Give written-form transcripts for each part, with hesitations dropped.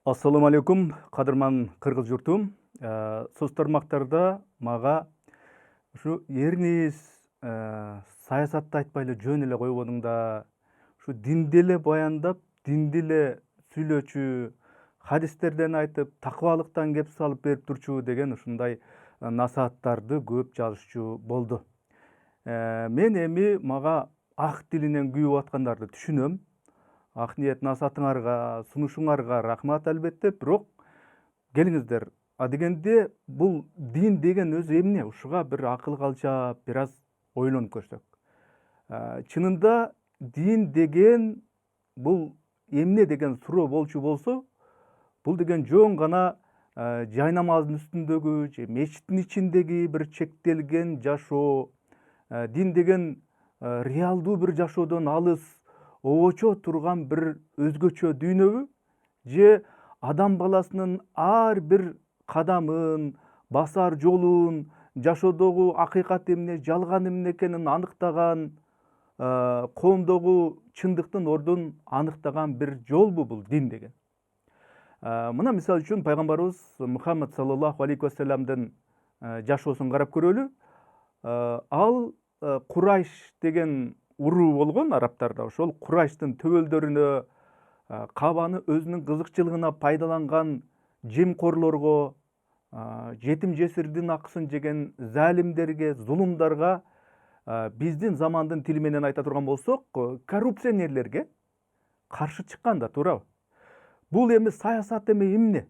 Ассаламу алейкум, кадырман кыргыз журтум. Соц тармактарда мага ушу эрниз саясатты айтпай эле жөн эле койгонуңда, ушу динди эле баяндап, динди эле сүйлөчү, хадистерден айтып, такыбалыктан кеп салып берип турчу деген ушундай насааттарды көп жазышчу болду. Мен эми мага ак тилинен күйүп аткандарды түшүнөм. Ак ниет насаатыңарга, сунушуңарга рахмат албетте, бирок келиңиздер. Дегенде бул дин деген өзү эмне? Ушуга бир акыл калчап, бир аз ойлонуп көрсөк. Чынында дин деген бул эмне деген суроо болчу болсо, бул деген жөн гана жай намаздын үстүндөгү же мечиттин ичиндеги бир чектелген жашоо. Дин деген реалдуу бир жашоодон алыс, обочо турган бир өзгөчө дүйнөбү? Же адам баласынын ар бир кадамын, басар жолун, жашоодогу акыйкат эмне, жалган эмне экенин аныктаган, коомдогу чындыктын ордун аныктаган бир жолбу бул дин деген? Мына мисалы үчүн пайгамбарыбыз Мухаммад саллаллаху алейхи вассаламдын жашоосун карап көрөлү. Ал Курайш деген уруу болгон арабтарда. Ошол Курайштын төбөлдөрүнө, Кабаны өзүнүн кызыкчылыгына пайдаланган жемкорлорго, жетим жесирдин акысын жеген залимдерге, зулумдарга, биздин замандын тили менен айта турган болсок, коррупционерлерге каршы чыккан да, туурабы? Бул эми саясат эмне?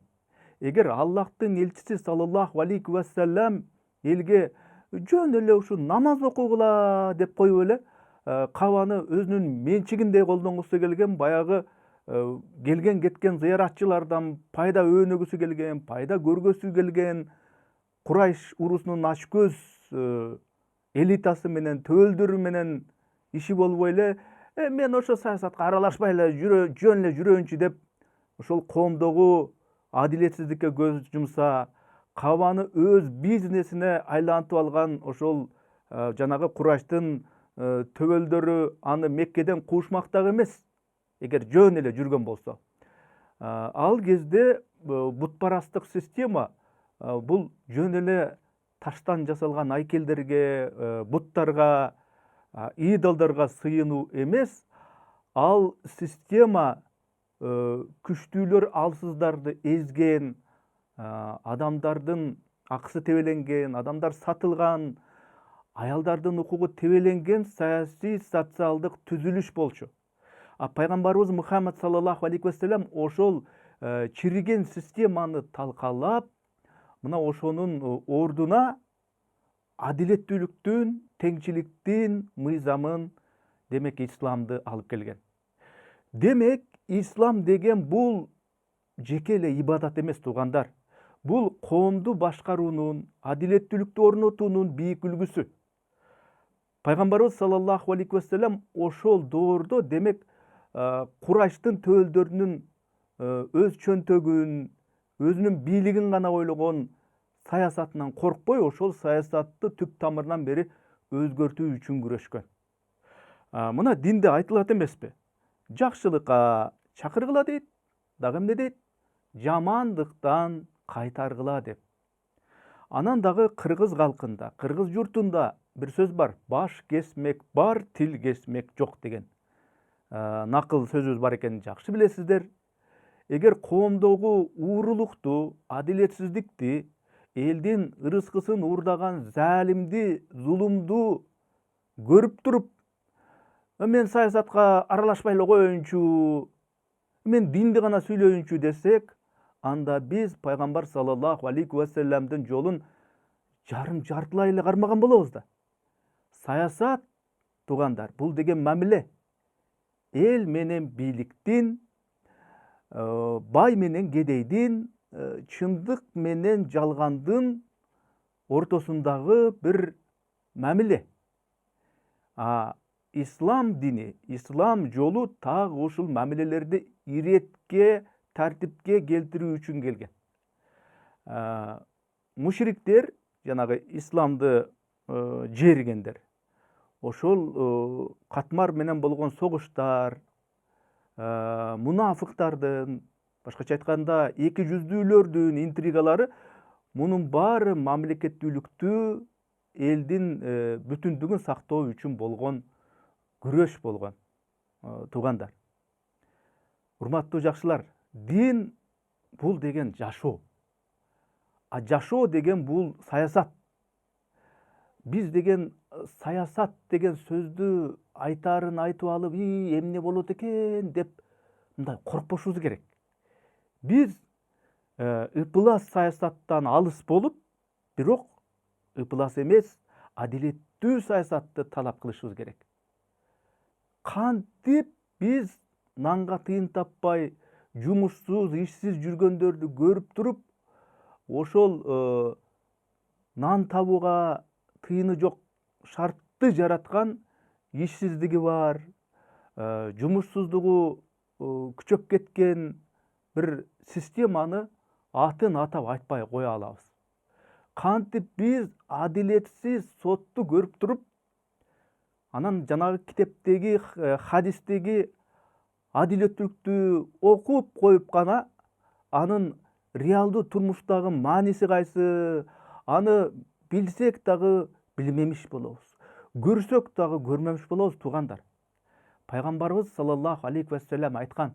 Эгер Аллахтын элчиси саллаллаху алейхи вассалам элге жөн эле ушу намаз окугула деп коюп эле Кабаны өзүнүн менчигиндей колдонгусу келген, баягы келген кеткен зыяратчылардан пайда өөнөгүсү келген, пайда көргөсү келген Курайш урусунун ачкөз элитасы менен, төөлдөрү менен иши болбой эле, мен ошо саясатка аралашпай эле жөн эле жүрөйүнчү деп ошол коомдогу адилетсиздикке көз жумса, Кабаны өз бизнесине айлантып алган ошол жанагы Курайштын төбөлдөрү аны Меккеден куушмак дагы эмес, эгер жөн эле жүргөн болсо. Ал кезде бутпарасттык система бул жөн эле таштан жасалган айкелдерге, буттарга, идолдорго сыйынуу эмес, ал система күчтүүлөр алсыздарды эзген, адамдардын акысы тебеленген, адамдар сатылган, аялдардын укугу тебеленген саясий социалдык түзүлүш болчу. Пайгамбарыбыз Мухаммад саллаллаху алейхи вассалам ошол чириген системаны талкалап, мына ошонун ордуна адилеттүүлүктүн, теңчиликтин мыйзамын, демек исламды алып келген. Демек, ислам деген бул жеке эле ибадат эмес, туугандар. Бул коомду башкаруунун, адилеттүүлүктү орнотуунун бийик үлгүсү. Пайгамбарыбыз саллаллаху алейхи вассалам ошол доордо, демек, Курайштын төөлдөрүнүн өз чөнтөгүн, өзүнүн бийлигин гана ойлогон саясатынан коркпой, ошол саясатты түп тамырынан бери өзгөртүү үчүн күрөшкөн. Мына динде айтылат эмеспи? Жакшылыкка чакыргыла дейт, дагы эмне дейт? Жамандыктан кайтаргыла деп. Анан дагы кыргыз калкында, кыргыз журтунда бир сөз бар: баш кесмек бар, тил кесмек жок деген накыл сөзүбүз бар экенин жакшы билесиздер. Эгер коомдогу уурулукту, адилетсиздикти, элдин ырыскысын уурдаган залимди, зулумду көрүп туруп, мен саясатка аралашпай эле коеюнчу, мен динди гана сүйлөйүнчү десек, анда биз пайгамбар саллаллаху алейхи вассаламдын жолун жартылай эле кармаган болобуз да. Саясат, туугандар, бул деген мамиле. Эл менен бийликтин, бай менен кедейдин, чындык менен жалгандын ортосундагы бир мамиле. Ислам дини, ислам жолу так ушул мамилелерди иретке, тартипке келтирүү үчүн келген. Мушриктер, жанагы исламды жээригендер, ошол катмар менен болгон согуштар, мунафыктардын, башкача айтканда эки жүздүүлөрдүн интригалары, мунун баары мамлекеттүүлүктү, элдин бүтүндүгүн сактоо үчүн болгон күрөш болгон. Туугандар, урматтуу жакшылар, дин бул деген жашоо. А жашоо деген бул саясат. Биз деген саясат деген сөздү айтарын айтып алып, эмне болот экен деп мындай коркпошубуз керек. Биз ыплас саясаттан алыс болуп, бирок ыплас эмес, адилеттүү саясатты талап кылышыбыз керек. Кантип биз нанга тыйын таппай, жумушсуз, ишсиз жүргөндөрдү көрүп туруп, ошол нан табууга тыйыны жок шартты жараткан, ишсиздиги бар, жумушсуздугу күчөп кеткен бир системаны атын атап айтпай кое алабыз? Кантип биз адилетсиз сотту көрүп туруп, анан жанагы китептеги, хадистеги адилеттүүлүктү окуп коюп гана анын реалдуу турмуштагы мааниси кайсы, аны билсек дагы билмемиш болобуз, көрсөк дагы көрмөмүш болобуз. Туугандар, пайгамбарыбыз саллаллаху алейхи вассалам айткан: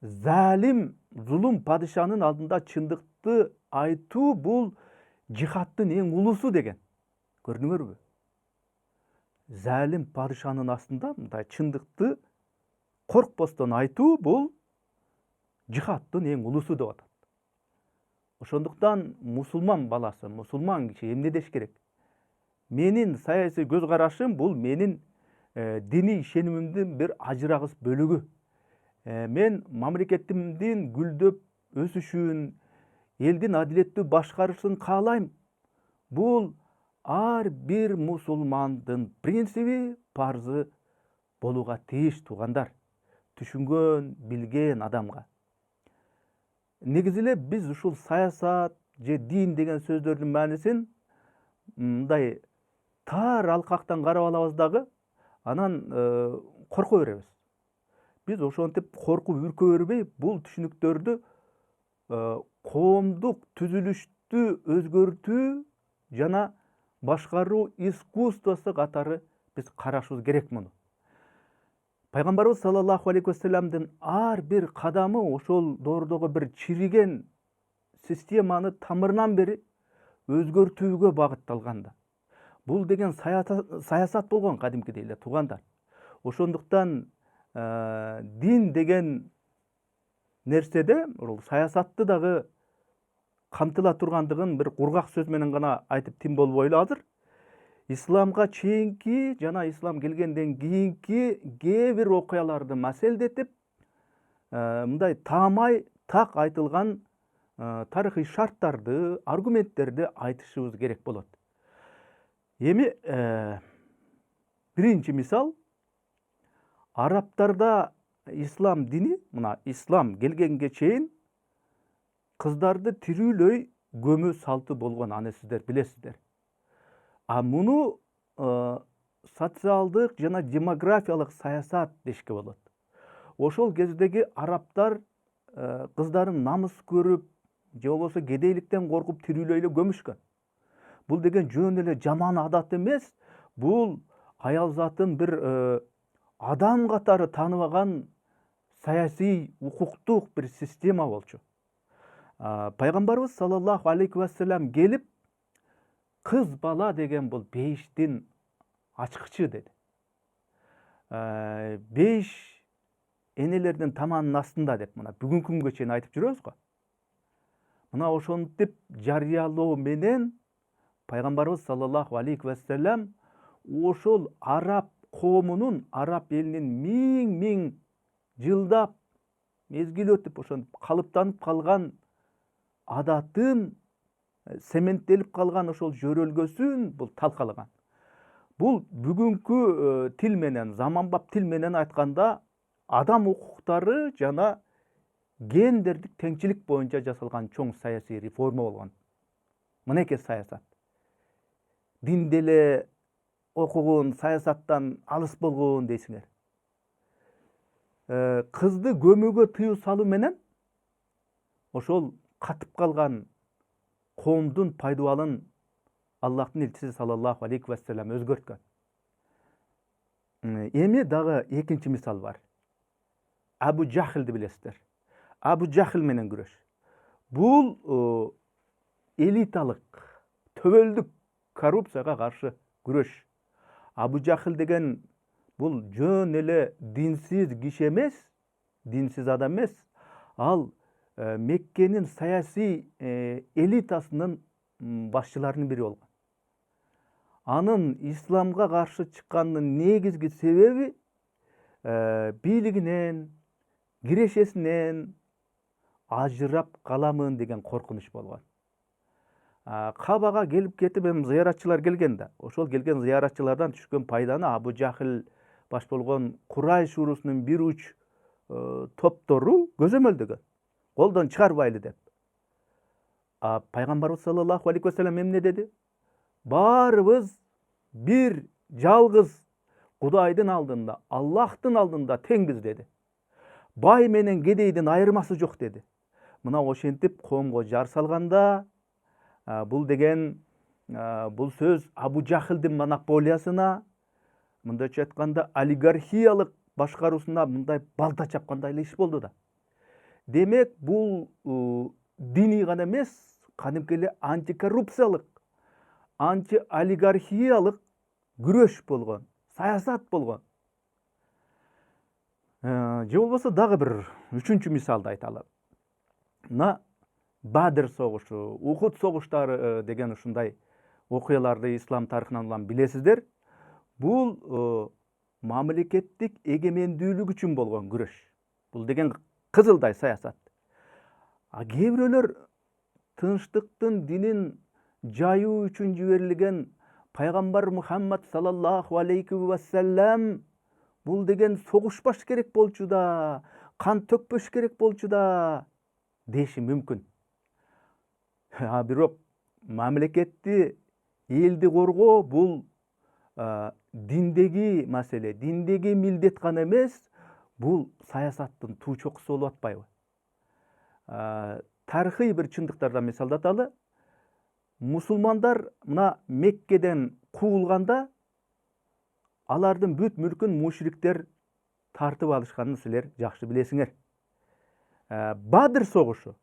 залим, зулум падышанын алдында чындыкты айтуу бул жихадтын эң улусу деген. Көрдүңөрбү? Залим падышанын астында мындай чындыкты коркпостон айтуу бул жихадтын эң улусу деп атат. Ошондуктан мусулман баласы, мусулман киши эмне деш керек? Менин саясий көз карашым бул менин диний ишенимимдин бир ажырагыс бөлүгү. Мен мамлекетимдин гүлдөп өсүшүн, элдин адилеттүү башкарышын каалайм. Бул ар бир мусулмандын принциби, парзы болууга тийиш. Туугандар, түшүнгөн, билген адамга. Негизи эле биз ушул саясат же дин деген сөздөрдүн маанисин мындай тар алкактан карап алабыз дагы, анан корко беребиз. Биз ошентип коркуп үркө бербей, бул түшүнүктөрдү коомдук түзүлүштү өзгөртүү жана башкаруу искусствосу катары биз карашыбыз керек муну. Пайгамбарыбыз саллаллаху алейхи вассаламдын ар бир кадамы ошол доордогу бир чириген системаны тамырынан бери өзгөртүүгө багытталган. Бул деген саясат болгон кадимкидей эле. Туугандар, ошондуктан дин деген нерседе саясатты дагы камтыла тургандыгын бир кургак сөз менен гана айтып тим болбойлу. Азыр исламга чейинки жана ислам келгенден кийинки кээ бир окуяларды маселдетип, мындай таамай так айтылган тарыхый шарттарды, аргументтерди айтышыбыз керек болот. Эми биринчи мисал, арабтарда ислам дини, мына ислам келгенге чейин кыздарды тирүүлөй көмүү салты болгон, аны сиздер билесиздер. А муну социалдык жана демографиялык саясат дешке болот. Ошол кездеги арабтар кыздарын намыс көрүп, же болбосо кедейликтен коркуп тирүүлөй эле көмүшкөн. Бул деген жөн эле жаман адат эмес, бул аял затын бир адам катары тааныбаган саясий, укуктук бир система болчу. Пайгамбарыбыз саллаллаху алейхи вассалам келип, кыз бала деген бул бейиштин ачкычы деди. Бейиш энелердин таманынын астында деп мына бүгүнкү күнгө чейин айтып жүрөбүз го. Мына ошентип жарыялоо менен Пайгамбарыбыз саллаллаху алейхи вассалам ошол араб коомунун, араб элинин миң жылдап мезгил өтүп ошентип калыптанып калган адатын, сементтелип калган ошол жөрөлгөсүн бул талкалаган. Бул бүгүнкү тил менен, заманбап тил менен айтканда, адам укуктары жана гендердик теңчилик боюнча жасалган чоң саясий реформа болгон. Мынеке саясат. Динде эле окугун, саясаттан алыс болгон дейсиңер. Кызды көмүүгө тыюу салуу менен ошол катып калган коомдун пайдубалын Аллахтын элчиси саллаллаху алейхи вассалам өзгөрткөн. Эми дагы экинчи мисал бар. Абу Жахилди билесиздер. Абу Жахил менен күрөш. Бул элиталык, төбөлдүк коррупцияга каршы күрөш. Абу Жахил деген бул жөн эле динсиз киши эмес, динсиз адам эмес. Ал Меккенин саясий элитасынын башчыларынын бири болгон. Анын исламга каршы чыкканынын негизги себеби бийлигинен, кирешесинен ажырап каламын деген коркунуч болгон. Кабага келип кетип эми зыяратчылар келген да. Ошол келген зыяратчылардан түшкөн пайданы Абу Жахил баш болгон Курайш урусунун бир уч топтору көзөмөлдөгөн. Колдон чыгарбайлы деп. Пайгамбарыбыз саллаллаху алейхи вассалам эмне деди? Баарыбыз бир жалгыз Кудайдын алдында, Аллахтын алдында теңбиз деди. Бай менен кедейдин айырмасы жок деди. Мына ошентип коомго жар салганда, бул деген бул сөз Абу Жахилдин монополиясына, мындайча айтканда олигархиялык башкаруусуна мындай балта чапкандай эле иш болду да. Демек бул диний гана эмес, кадимки эле антикоррупциялык, антиолигархиялык күрөш болгон, саясат болгон. Же болбосо дагы бир үчүнчү мисалды айталы. Мына Бадр согушу, Ухуд согуштары деген ушундай окуяларды ислам тарыхынан улам билесиздер. Бул мамлекеттик эгемендүүлүк үчүн болгон күрөш. Бул деген кызылдай саясат. Кээ бирөөлөр тынчтыктын динин жайуу үчүн жиберилген пайгамбар Мухаммад саллаллаху алейхи вассалам бул деген согушпаш керек болчу да, кан төкпөш керек болчу да деши мүмкүн. Бирок мамлекетти, элди коргоо бул диндеги маселе, диндеги милдет гана эмес, бул саясаттын туу чокусу болуп атпайбы? Тарыхый бир чындыктардан мисалдаталы. Мусулмандар мына Меккеден куулганда алардын бүт мүлкүн мушриктер тартып алышканын силер жакшы билесиңер. Бадр согушу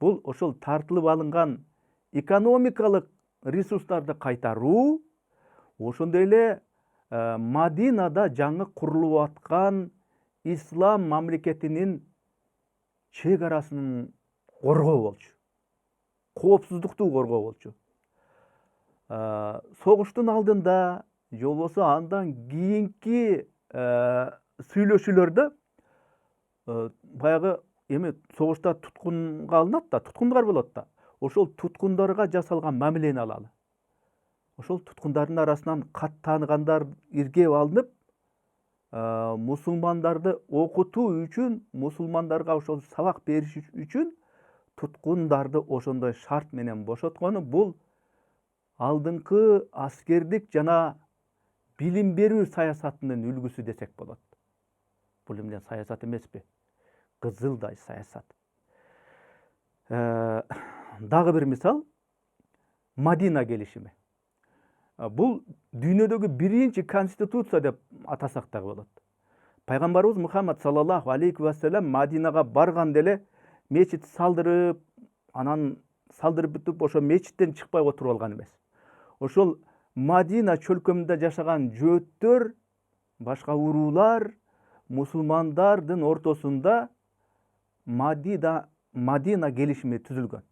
бул ошол тартылып алынган экономикалык ресурстарды кайтаруу, ошондой эле Мадинада жаңы курулуп аткан ислам мамлекетинин чек арасын коргоо болчу. Коопсуздукту коргоо болчу. Согуштун алдында, же болбосо андан кийинки сүйлөшүүлөрдө баягы эми согушта туткунга алынат да, туткундар болот да. Ошол туткундарга жасалган мамилени алалы. Ошол туткундардын арасынан кат тааныгандар иргеп алынып, мусулмандарды окутуу үчүн, мусулмандарга ошол сабак бериш үчүн туткундарды ошондой шарт менен бошоткону бул алдыңкы аскердик жана билим берүү саясатынын үлгүсү десек болот. Бул эмне саясат эмеспи? Кызылдай саясат. Дагы бир мисал, Мадина келишими. Бул дүйнөдөгү биринчи конституция деп атасак дагы болот. Пайгамбарыбыз Мухаммад саллаллаху алейхи вассалам Мадинага барганда эле мечит салдырып, анан салдырып бүтүп, ошо мечиттен чыкпай отуруп алган эмес. Ошол Мадина чөлкөмүндө жашаган жөөттөр, башка уруулар мусулмандардын ортосунда Мадина келишими түзүлгөн.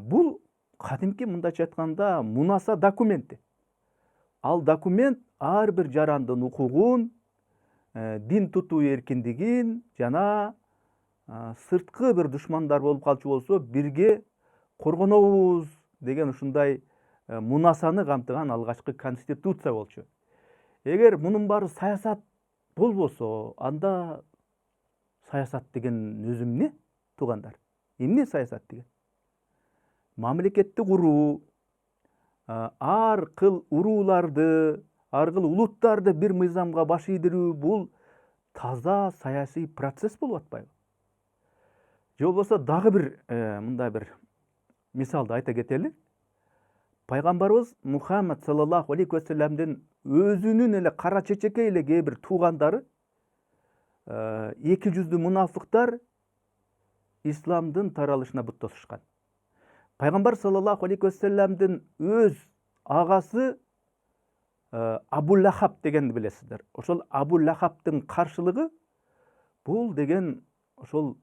Бул кадимки мындайча айтканда мунаса документи. Ал документ ар бир жарандын укугун, дин тутуу эркиндигин жана сырткы бир душмандар болуп калчу болсо бирге коргонобуз деген ушундай мунасаны камтыган алгачкы конституция болчу. Эгер мунун баары саясат болбосо, анда саясат деген өзү эмне, туугандар? Эмне саясат деген? Мамлекетти куруу, ар кыл урууларды, ар кыл улуттарды бир мыйзамга баш ийдирүү бул таза саясий процесс болуп атпайбы? же болбосо дагы бир мындай бир мисалды айта кетели. Пайгамбарыбыз Мухаммад саллаллаху алейхи вассаламдын өзүнүн эле кара чечекей эле кээ бир туугандары, эки жүздүү мунафыктар исламдын таралышына бут тосушкан. Пайгамбар саллаллаху алейхи вассаламдын өз агасы Абу Лахаб дегенди билесиздер. Ошол Абу Лахабтын каршылыгы бул деген ошол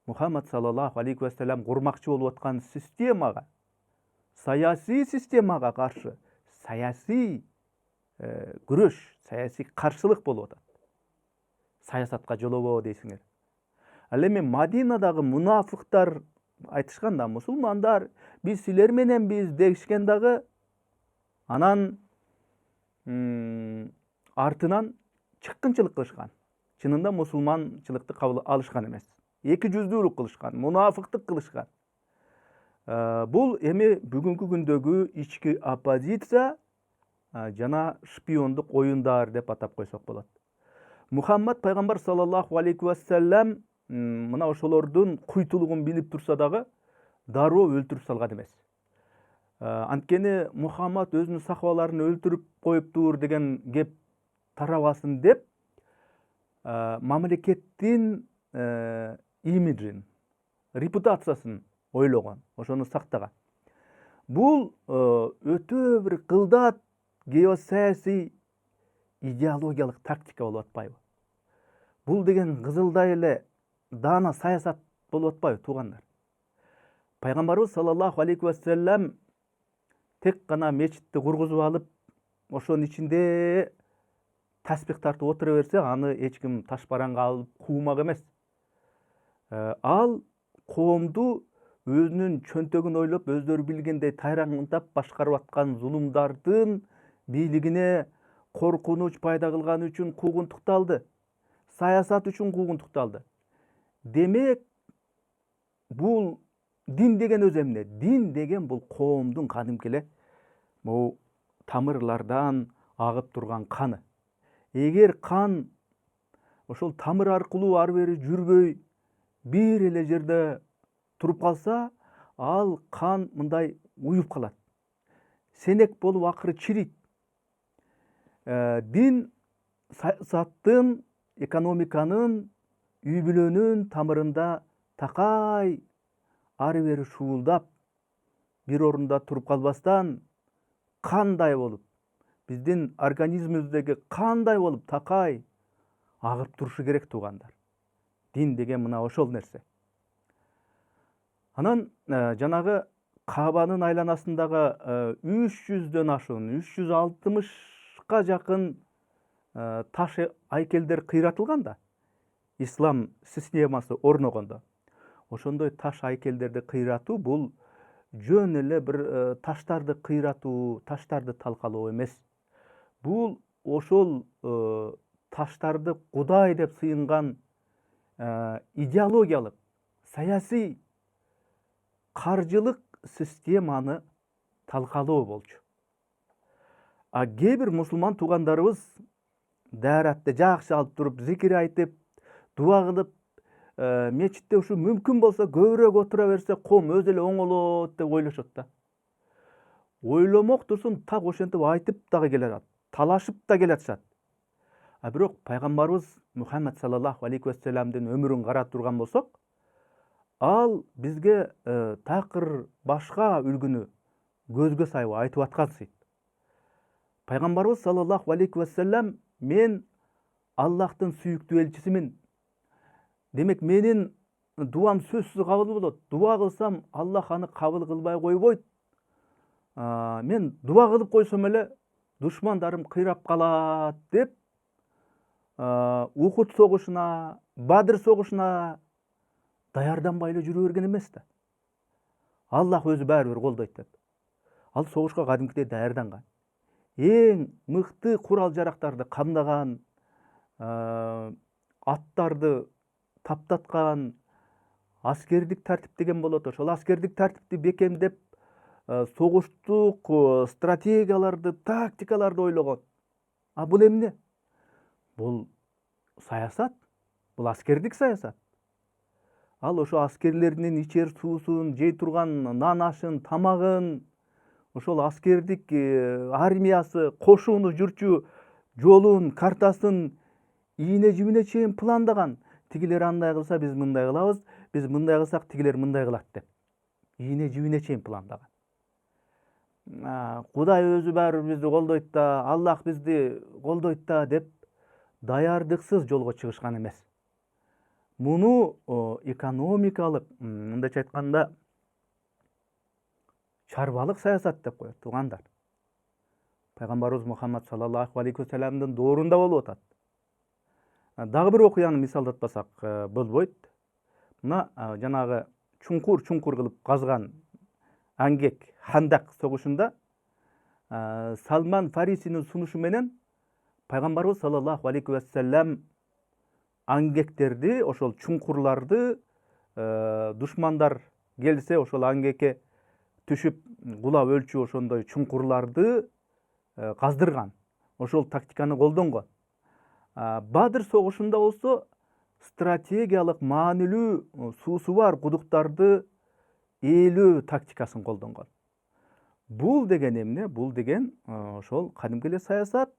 Мухаммад саллаллаху алейхи вассалам курмакчы болуп аткан системага, саясий системага каршы саясий күрөш, саясий каршылык болуп атат. Саясатка жолобо дейсиңер. Ал эми Мадинадагы мунафыктар айтышкан да, мусулмандар, биз силер мененбиз дешкен дагы, анан артынан чыккынчылык кылышкан. Чынында мусулманчылыкты кабыл алышкан эмес. 200-дүүлүк кылышкан, мунафыктык кылышкан. Бул эми бүгүнкү күндөгү ички оппозиция жана шпиондук оюндар деп атап койсок болот. Мухаммад пайгамбар саллаллаху алейхи вассалам мына ошолордун куйтулугун билип турса дагы дароо өлтүрүп салган эмес. Анткени Мухаммад өзүнүн сахабаларын өлтүрүп коюптур деген кеп тарабасын деп, мамлекеттин имиджин, репутациясын ойлогон, ошону сактаган. Бул өтө бир кылдат геосаясий идеологиялык тактика болуп атпайбы? Бул деген кызылдай эле даана саясат болуп атпайбы, туугандар? Пайгамбарыбыз саллаллаху алейхи вассалам тек гана мечитти кургузуп алып, ошонун ичинде таспих тартып отура берсе, аны эч ким таш бараңга алып куумак эмес. Ал коомду өзүнүн чөнтөгүн ойлоп, өздөрү билгендей тайраңдап башкарып аткан зулумдардын бийлигине коркунуч пайда кылган үчүн куугунтукталды. Саясат үчүн куугунтукталды. Демек, бул дин деген өзү эмне? Дин деген бул коомдун кадимки эле бул тамырлардан агып турган каны. Эгер кан ошол тамыр аркылуу ары бери жүрбөй бир эле жерде туруп калса, ал кан мындай уюп калат. Сенек болуп акыры чирийт. Дин саясаттын, экономиканын, үй бүлөнүн тамырында такай ары бери шуулдап, бир орунда туруп калбастан, кандай болуп, биздин организмибиздеги кандай болуп такай агып турушу керек, туугандар. Дин деген мына ошол нерсе. Анан жанагы Кабанын айланасындагы 300дөн ашуун, 360ка жакын таш айкелдер кыйратылган да, ислам системасы орногондо. Ошондой таш айкелдерди кыйратуу бул жөн эле бир таштарды кыйратуу, таштарды талкалоо эмес. Бул ошол таштарды Кудай деп сыйынган идеологиялык, саясий, каржылык системаны талкалоо болчу. Кээ бир мусулман туугандарыбыз дааратты жакшы алып туруп, зикир айтып, дуа кылып, мечитте ушу мүмкүн болсо көбүрөөк отура берсе, коом өзү эле оңолот деп ойлошот да. Ойломок турсун, так ошентип айтып дагы келе, талашып да келе атышат. Бирок пайгамбарыбыз Мухаммад саллаллаху алейхи вассаламдын өмүрүн карап турган болсок, ал бизге такыр башка үлгүнү көзгө сайып айтып аткансыйт. Пайгамбарыбыз саллаллаху алейхи вассалам: мен Аллахтын сүйүктүү элчисимин. Демек, менин дуам сөзсүз кабыл болот. Дуа кылсам, Аллах аны кабыл кылбай койбойт. Мен дуа кылып койсом эле душмандарым кыйрап калат деп, Ухуд согушуна, Бадыр согушуна даярданбай эле жүрө берген эмес да. Аллах өзү баары бир колдойт деп. Ал согушка кадимкидей даярданган. Эң мыкты курал жарактарды камдаган, аттарды таптаткан, аскердик тартип деген болот. Ошол аскердик тартипти бекемдеп, согуштук стратегияларды, тактикаларды ойлогон. Бул эмне? Бул саясат, бул аскердик саясат. ал ошо аскерлеринин ичер суусун, жей турган нан ашын, тамагын, ошол аскердик армиясы, кошуну жүрчү жолун, картасын ийне жибине чейин пландаган. Тигилер андай кылса биз мындай кылабыз, биз мындай кылсак тигилер мындай кылат деп. Ийне жибине чейин пландаган. Кудай өзү баары бизди колдойт да, Аллах бизди колдойт да деп даярдыксыз жолго чыгышкан эмес. Муну экономикалык, мындайча айтканда, чарбалык саясат деп коет туугандар. Пайгамбарыбыз Мухаммад саллаллаху алейхи вассаламдын доорунда болуп атат. Дагы бир окуяны мисалдатпасак болбойт. Мына жанагы чуңкур кылып казган аңгек Хандак согушунда Салман Фарисинин сунушу менен Пайгамбарыбыз саллаллаху алейхи вассалам аңгектерди, ошол чуңкурларды душмандар келсе ошол аңгекке түшүп кулап өлчү ошондой чуңкурларды каздырган. Ошол тактиканы колдонгон. Бадыр согушунда болсо стратегиялык маанилүү суусу бар кудуктарды ээлөө тактикасын колдонгон. Бул деген эмне? Бул деген ошол кадимки эле саясат,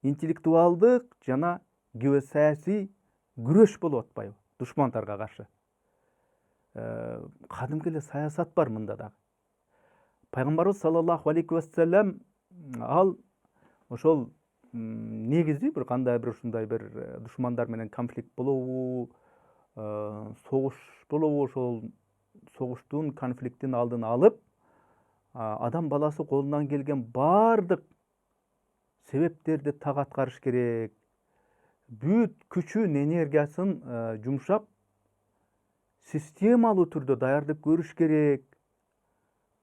интеллектуалдык жана геосаясий күрөш болуп атпайбы душмандарга каршы. Кадимки эле саясат бар мында дагы. Пайгамбарыбыз саллаллаху алейхи вассалам ал ошол негизи бир кандай бир ушундай бир душмандар менен конфликт болобу, согуш болобу, ошол согуштун, конфликттин алдын алып, адам баласы колунан келген бардык себептерди так аткарыш керек. Бүт күчүн, энергиясын жумшап, системалуу түрдө даярдык көрүш керек.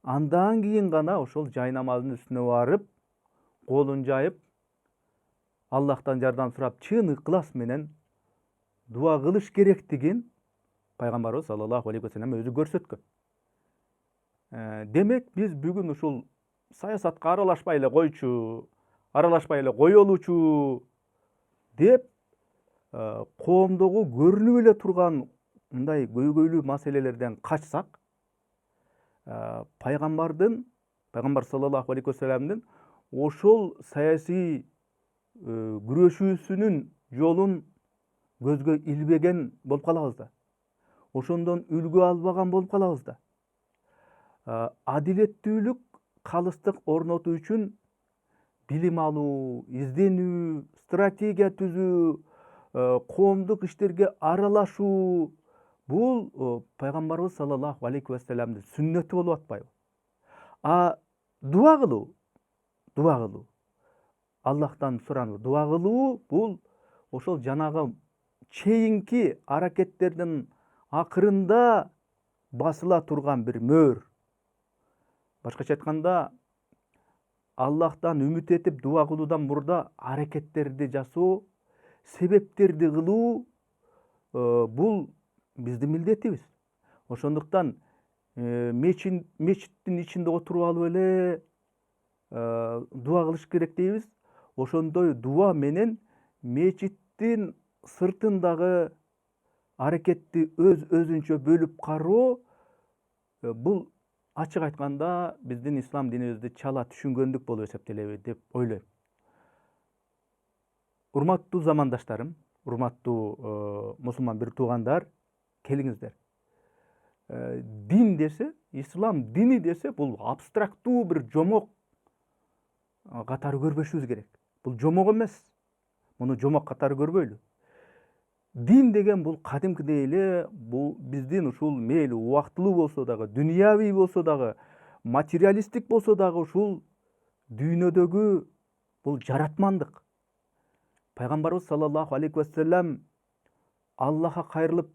Андан кийин гана ошол жайнамаздын үстүнө барып, колун жайып, Аллахтан жардам сурап, чын ыклас менен дуа кылыш керектигин Пайгамбарыбыз саллаллаху алейхи вассалам өзү көрсөткөн. Демек, биз бүгүн ушул саясатка аралашпай эле койчу, аралашпай эле коелучу деп коомдогу көрүнүп эле турган мындай көйгөйлүү маселелерден качсак, Пайгамбар саллаллаху алейхи вассаламдын ошол саясий күрөшүүсүнүн жолун көзгө илбеген болуп калабыз да. Ошондон үлгү албаган болуп калабыз да. Адилеттүүлүк, калыстык орнотуу үчүн билим алуу, изденүү, стратегия түзүү, коомдук иштерге аралашуу, бул Пайгамбарыбыз саллаллаху алейхи вассаламдын сүннөтү болуп атпайбы? Дуа кылуу, Аллахтан сурануу, дуа кылуу, бул ошол жанагы чейинки аракеттердин акырында басыла турган бир мөөр. Башкача айтканда, Аллахтан үмүт этип дуа кылуудан мурда аракеттерди жасоо, себептерди кылуу, бул биздин милдетибиз. Ошондуктан мечиттин ичинде отуруп алып эле дуа кылыш керек дейбиз. Ошондой дуа менен мечиттин сыртындагы аракетти өзүнчө бөлүп кароо, бул ачык айтканда биздин ислам динибизди чала түшүнгөндүк болуп эсептелеби деп ойлойм. Урматтуу замандаштарым, урматтуу мусулман бир туугандар, келиңиздер. Дин десе, ислам дини десе, бул абстрактуу бир жомок катары көрбөшүбүз керек. Бул жомок эмес. Муну жомок катары көрбөйлү. Дин деген бул кадимкидей эле, бул биздин ушул мейли убактылуу болсо дагы, дүнияви болсо дагы, материалисттик болсо дагы ушул дүйнөдөгү бул жаратмандык. Пайгамбарыбыз саллаллаху алейхи вассалам Аллахка кайрылып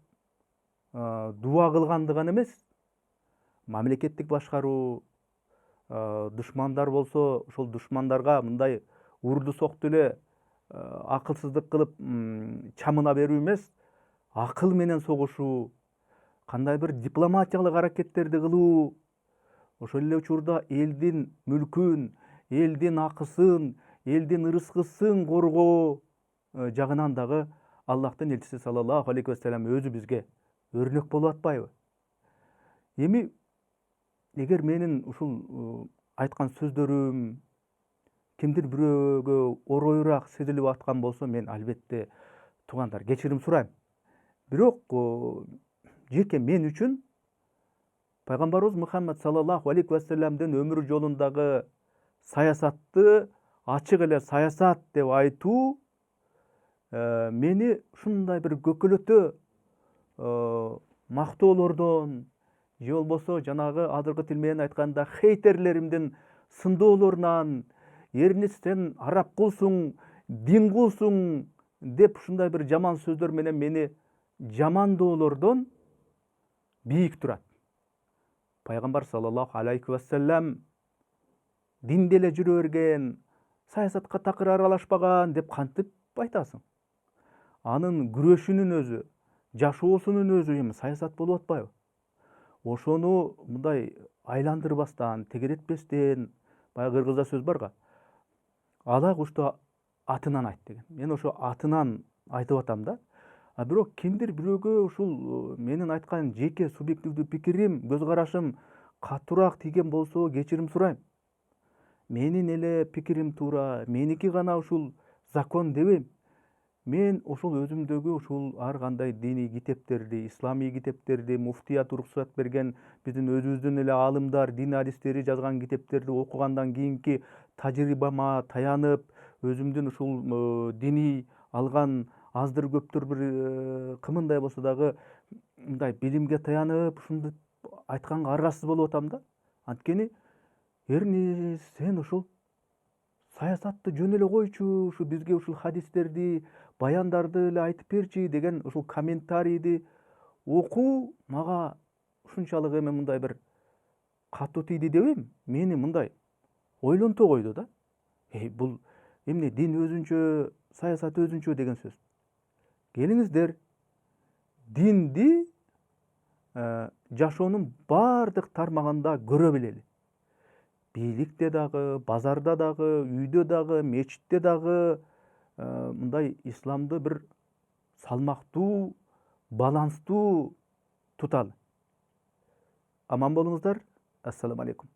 дуа кылгандыгын эмес, мамлекеттик башкаруу, душмандар болсо, ошол душмандарга мындай урду сокту эле акылсыздык кылып чамына берүү эмес, акыл менен согушуу, кандай бир дипломатиялык аракеттерди кылуу, ошол эле учурда элдин мүлкүн, элдин акысын, элдин ырыскысын коргоо жагынан дагы Аллахтын элчиси саллаллаху алейхи вассалам өзү бизге өрнөк болуп атпайбы? Эми эгер менин ушул айткан сөздөрүм кимдир бирөөгө оройураак сезилип аткан болсо, мен албетте туугандар кечирим сурайм. Бирок жеке мен үчүн пайгамбарыбыз Мухаммад саллаллаху алейхи вассаламдын өмүр жолундагы саясатты ачык эле саясат деп айтуу мени ушундай бир көкөлөтө мактоолордон же болбосо жанагы азыркы тил менен айтканда хейтерлеримдин сындоолорунан, эрни сен араб кулсуң, дин кулсуң деп ушундай бир жаман сөздөр менен мени жамандоолордон бийик турат. Пайгамбар саллаллаху алейхи вассалам динде эле жүрө берген, саясатка такыр аралашпаган деп кантип айтасың? Анын күрөшүнүн өзү, жашоосунун өзү эми саясат болуп атпайбы? Ошону мындай айландырбастан, тегеретпестен, баягы кыргызда сөз барга, ала кушту атынан айт деген. Мен ошо атынан айтып атам да. Бирок кимдир бирөөгө ушул менин айткан жеке субъективдүү пикирим, көз карашым катуураак тийген болсо кечирим сурайм. Менин эле пикирим туура, меники гана ушул закон дебейм. Мен ушул өзүмдөгү ушул ар кандай диний китептерди, исламий китептерди, муфтият уруксат берген биздин өзүбүздүн эле аалымдар, дин адистери жазган китептерди окугандан кийинки тажрыйбама таянып, өзүмдүн ушул диний алган аздыр көптүр бир кымындай болсо дагы мындай билимге таянып ушунду айтканга аргасыз болуп атам да. Анткени эрни сен ушул саясатты жөн эле койчу, ушу бизге ушул хадистерди, баяндарды эле айтып берчи деген ушул комментарийди окуу мага ушунчалык эми мындай бир катуу тийди дебейм. Мени мындай ойлонто койду да. Бул эмне дин өзүнчө, саясат өзүнчө деген сөз. Келиңиздер, динди жашоонун баардык тармагында көрө билели. Бийликте дагы, базарда дагы, үйдө дагы, мечитте дагы мындай исламды бир салмактуу, баланстуу туталы. Аман болуңуздар. Ассаламу алейкум.